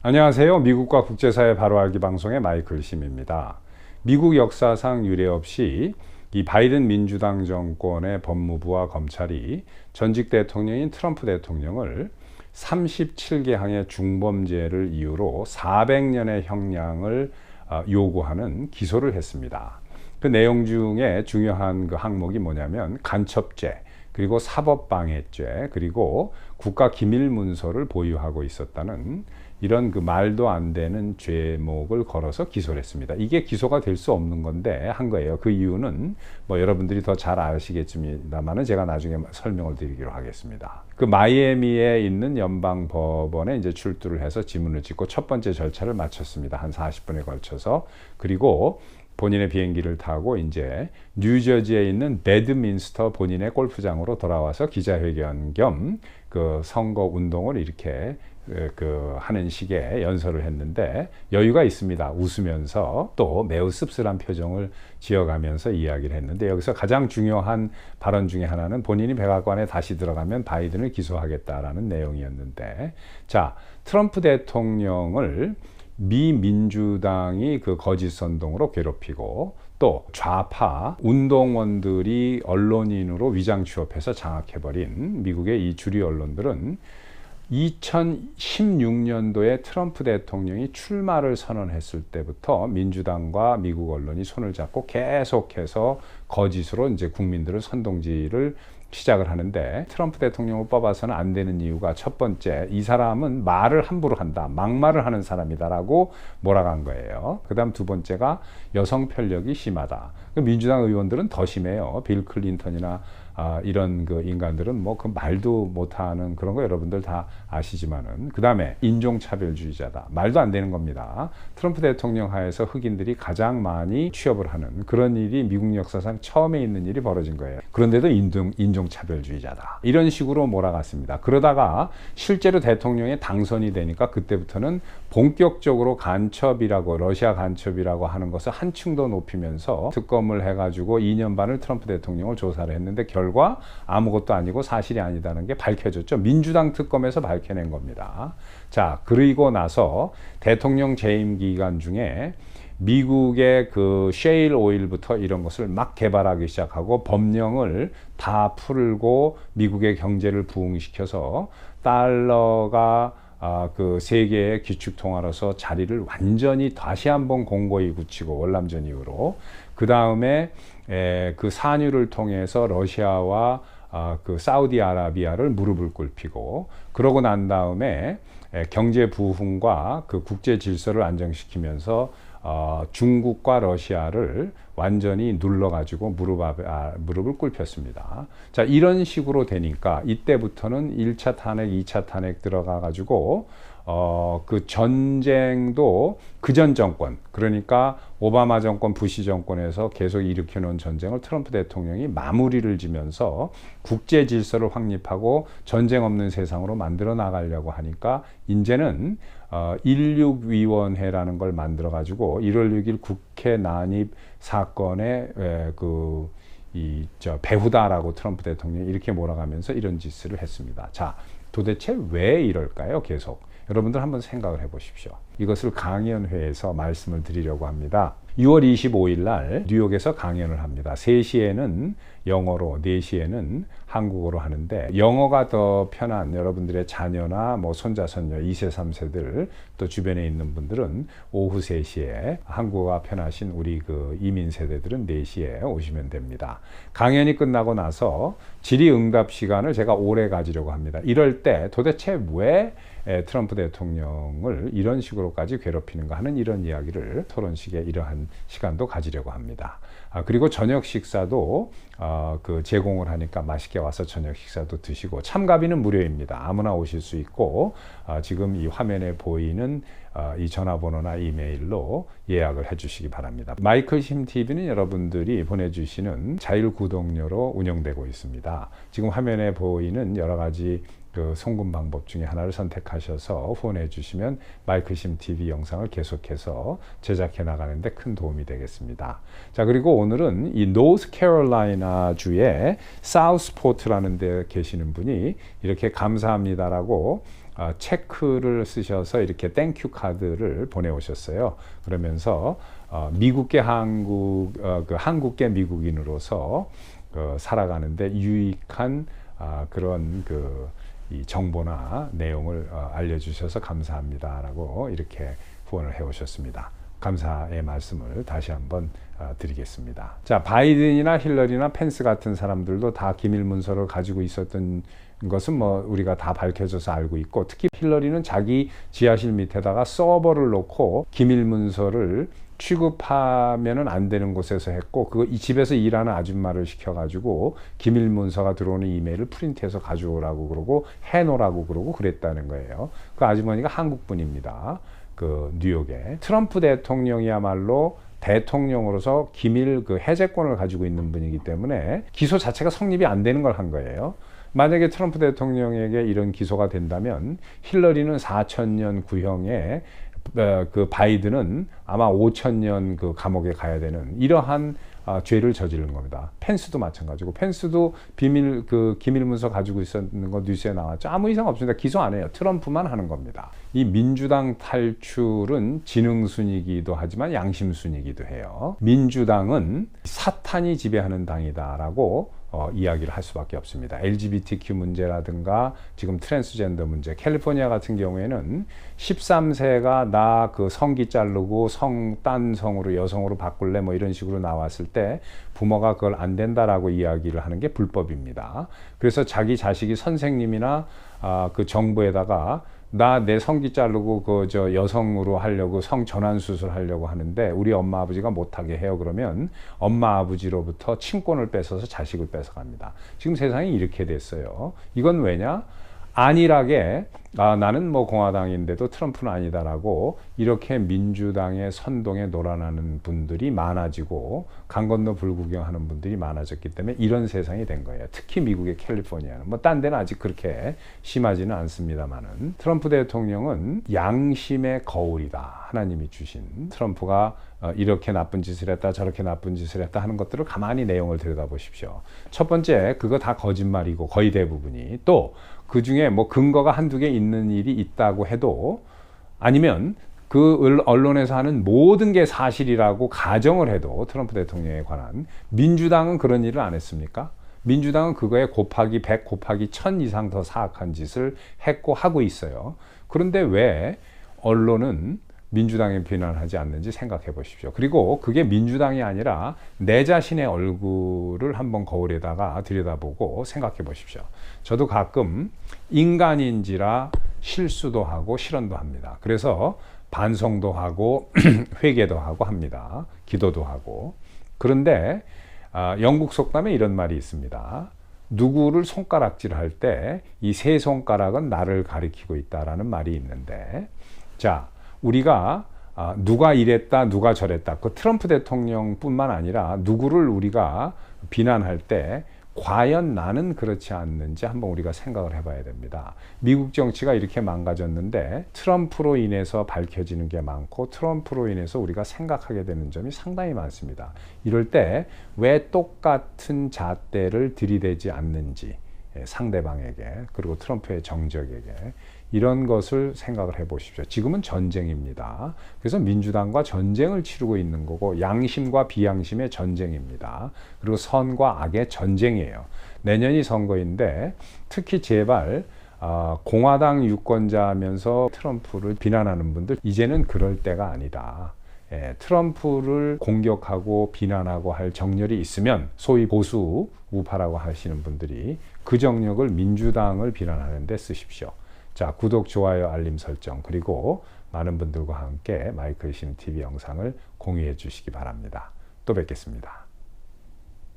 안녕하세요. 미국과 국제사회 바로 알기 방송의 마이클 심입니다. 미국 역사상 유례 없이 이 바이든 민주당 정권의 법무부와 검찰이 전직 대통령인 트럼프 대통령을 37개 항의 중범죄를 이유로 400년의 형량을 요구하는 기소를 했습니다. 그 내용 중에 중요한 그 항목이 뭐냐면 간첩죄, 그리고 사법방해죄, 그리고 국가기밀문서를 보유하고 있었다는 이런 그 말도 안 되는 죄목을 걸어서 기소를 했습니다. 이게 기소가 될 수 없는 건데 한 거예요. 그 이유는 뭐 여러분들이 더 잘 아시겠습니다만은 제가 나중에 설명을 드리기로 하겠습니다. 그 마이애미에 있는 연방법원에 이제 출두를 해서 지문을 찍고 첫 번째 절차를 마쳤습니다. 한 40분에 걸쳐서. 그리고 본인의 비행기를 타고 이제 뉴저지에 있는 배드민스터 본인의 골프장으로 돌아와서 기자회견 겸 그 선거 운동을 이렇게 하는 식의 연설을 했는데 여유가 있습니다. 웃으면서 또 매우 씁쓸한 표정을 지어가면서 이야기를 했는데 여기서 가장 중요한 발언 중에 하나는 본인이 백악관에 다시 들어가면 바이든을 기소하겠다라는 내용이었는데, 자, 트럼프 대통령을 미 민주당이 그 거짓 선동으로 괴롭히고 또 좌파 운동원들이 언론인으로 위장 취업해서 장악해버린 미국의 이 주류 언론들은 2016년도에 트럼프 대통령이 출마를 선언했을 때부터 민주당과 미국 언론이 손을 잡고 계속해서 거짓으로 이제 국민들을 선동질을 시작을 하는데, 트럼프 대통령을 뽑아서는 안 되는 이유가 첫 번째, 이 사람은 말을 함부로 한다, 막말을 하는 사람이다라고 몰아간 거예요. 그 다음 두 번째가 여성 편력이 심하다. 민주당 의원들은 더 심해요. 빌 클린턴이나 이런 그 인간들은 뭐 그 말도 못하는 그런 거 여러분들 다 아시지만은, 그 다음에 인종차별주의자다. 말도 안 되는 겁니다. 트럼프 대통령 하에서 흑인들이 가장 많이 취업을 하는 그런 일이 미국 역사상 처음에 있는 일이 벌어진 거예요. 그런데도 인종차별주의자다. 이런 식으로 몰아갔습니다. 그러다가 실제로 대통령에 당선이 되니까 그때부터는 본격적으로 간첩이라고, 러시아 간첩이라고 하는 것을 한층 더 높이면서 특검을 해가지고 2년 반을 트럼프 대통령을 조사를 했는데 결과 아무것도 아니고 사실이 아니다는 게 밝혀졌죠. 민주당 특검에서 밝혀낸 겁니다. 자, 그리고 나서 대통령 재임 기간 중에 미국의 그 셰일 오일부터 이런 것을 막 개발하기 시작하고 법령을 다 풀고 미국의 경제를 부흥시켜서 달러가 그 세계의 기축통화로서 자리를 완전히 다시 한번 공고히 굳히고, 월남전 이후로. 그 다음에 그 산유를 통해서 러시아와 그 사우디아라비아를 무릎을 꿇히고, 그러고 난 다음에 경제 부흥과 그 국제 질서를 안정시키면서 중국과 러시아를 완전히 눌러가지고 무릎을 꿇혔습니다. 자, 이런 식으로 되니까 이때부터는 1차 탄핵, 2차 탄핵 들어가가지고 그 전쟁도 그전 정권, 그러니까 오바마 정권, 부시 정권에서 계속 일으켜놓은 전쟁을 트럼프 대통령이 마무리를 지면서 국제 질서를 확립하고 전쟁 없는 세상으로 만들어 나가려고 하니까 이제는 16위원회라는 걸 만들어 가지고 1월 6일 국회 난입 사건의 배후다라고 트럼프 대통령이 이렇게 몰아가면서 이런 짓을 했습니다. 자, 도대체 왜 이럴까요? 계속 여러분들 한번 생각을 해 보십시오. 이것을 강연회에서 말씀을 드리려고 합니다. 6월 25일 날 뉴욕에서 강연을 합니다. 3시에는 영어로, 4시에는 한국어로 하는데, 영어가 더 편한 여러분들의 자녀나 뭐 손자, 손녀 2세, 3세들 또 주변에 있는 분들은 오후 3시에, 한국어가 편하신 우리 그 이민 세대들은 4시에 오시면 됩니다. 강연이 끝나고 나서 질의응답 시간을 제가 오래 가지려고 합니다. 이럴 때 도대체 왜 트럼프 대통령을 이런 식으로까지 괴롭히는가 하는 이런 이야기를 토론식에 이러한 시간도 가지려고 합니다. 그리고 저녁 식사도 그 제공을 하니까 맛있게 와서 저녁 식사도 드시고, 참가비는 무료입니다. 아무나 오실 수 있고, 지금 이 화면에 보이는 이 전화번호나 이메일로 예약을 해주시기 바랍니다. 마이클 심 TV는 여러분들이 보내주시는 자율 구독료로 운영되고 있습니다. 지금 화면에 보이는 여러 가지 그 송금 방법 중에 하나를 선택하셔서 후원해 주시면 마이클 심 TV 영상을 계속해서 제작해 나가는데 큰 도움이 되겠습니다. 자, 그리고 오늘은 이 노스캐롤라이나 주의 사우스포트라는 데 계시는 분이 이렇게 감사합니다라고 체크를 쓰셔서 이렇게 땡큐 카드를 보내오셨어요. 그러면서 미국계 한국계 미국인으로서 살아가는데 유익한 그런 이 정보나 내용을 알려주셔서 감사합니다라고 이렇게 후원을 해오셨습니다. 감사의 말씀을 다시 한번 드리겠습니다. 자, 바이든이나 힐러리나 펜스 같은 사람들도 다 기밀 문서를 가지고 있었던 것은 뭐 우리가 다 밝혀져서 알고 있고, 특히 힐러리는 자기 지하실 밑에다가 서버를 놓고 기밀 문서를 취급하면은 안 되는 곳에서 했고, 이 집에서 일하는 아줌마를 시켜가지고 기밀 문서가 들어오는 이메일을 프린트해서 가져오라고 그러고 해놓으라고 그러고 그랬다는 거예요. 그 아주머니가 한국 분입니다. 뉴욕에. 트럼프 대통령이야말로 대통령으로서 기밀 해제권을 가지고 있는 분이기 때문에 기소 자체가 성립이 안 되는 걸 한 거예요. 만약에 트럼프 대통령에게 이런 기소가 된다면 힐러리는 4,000년 구형에 바이든은 아마 5,000년 감옥에 가야 되는 이러한 죄를 저지른 겁니다. 펜스도 마찬가지고, 펜스도 기밀 문서 가지고 있었는 거 뉴스에 나왔죠. 아무 이상 없습니다. 기소 안 해요. 트럼프만 하는 겁니다. 이 민주당 탈출은 지능순이기도 하지만 양심순이기도 해요. 민주당은 사탄이 지배하는 당이다라고 이야기를 할 수밖에 없습니다. LGBTQ 문제라든가 지금 트랜스젠더 문제, 캘리포니아 같은 경우에는 13세가 나 성기 자르고 딴 성으로 여성으로 바꿀래 뭐 이런 식으로 나왔을 때 부모가 그걸 안 된다라고 이야기를 하는 게 불법입니다. 그래서 자기 자식이 선생님이나 정부에다가 내 성기 자르고 여성으로 하려고 성 전환 수술 하려고 하는데 우리 엄마 아버지가 못하게 해요. 그러면 엄마 아버지로부터 친권을 뺏어서 자식을 뺏어갑니다. 지금 세상이 이렇게 됐어요. 이건 왜냐? 안일하게 나는 뭐 공화당인데도 트럼프는 아니다라고 이렇게 민주당의 선동에 놀아나는 분들이 많아지고 강 건너 불구경하는 분들이 많아졌기 때문에 이런 세상이 된 거예요. 특히 미국의 캘리포니아는 뭐 딴 데는 아직 그렇게 심하지는 않습니다만은 트럼프 대통령은 양심의 거울이다. 하나님이 주신. 트럼프가 이렇게 나쁜 짓을 했다 저렇게 나쁜 짓을 했다 하는 것들을 가만히 내용을 들여다보십시오. 첫 번째, 그거 다 거짓말이고 거의 대부분이, 또 그 중에 뭐 근거가 한두 개 있는 일이 있다고 해도, 아니면 그 언론에서 하는 모든 게 사실이라고 가정을 해도 트럼프 대통령에 관한, 민주당은 그런 일을 안 했습니까? 민주당은 그거에 곱하기 100 곱하기 1000 이상 더 사악한 짓을 했고 하고 있어요. 그런데 왜 언론은 민주당에 비난하지 않는지 생각해 보십시오. 그리고 그게 민주당이 아니라 내 자신의 얼굴을 한번 거울에다가 들여다보고 생각해 보십시오. 저도 가끔 인간인지라 실수도 하고 실언도 합니다. 그래서 반성도 하고 회개도 하고 합니다. 기도도 하고. 그런데 영국 속담에 이런 말이 있습니다. 누구를 손가락질할 때 이 세 손가락은 나를 가리키고 있다라는 말이 있는데, 자, 우리가 누가 이랬다 누가 저랬다, 그 트럼프 대통령뿐만 아니라 누구를 우리가 비난할 때 과연 나는 그렇지 않는지 한번 우리가 생각을 해봐야 됩니다. 미국 정치가 이렇게 망가졌는데 트럼프로 인해서 밝혀지는 게 많고 트럼프로 인해서 우리가 생각하게 되는 점이 상당히 많습니다. 이럴 때 왜 똑같은 잣대를 들이대지 않는지, 상대방에게, 그리고 트럼프의 정적에게, 이런 것을 생각을 해 보십시오. 지금은 전쟁입니다. 그래서 민주당과 전쟁을 치르고 있는 거고, 양심과 비양심의 전쟁입니다. 그리고 선과 악의 전쟁이에요. 내년이 선거인데 특히 제발 공화당 유권자면서 트럼프를 비난하는 분들, 이제는 그럴 때가 아니다. 트럼프를 공격하고 비난하고 할 정열이 있으면 소위 보수 우파라고 하시는 분들이 그 정력을 민주당을 비난하는 데 쓰십시오. 자, 구독, 좋아요, 알림 설정, 그리고 많은 분들과 함께 마이클 심 TV 영상을 공유해 주시기 바랍니다. 또 뵙겠습니다.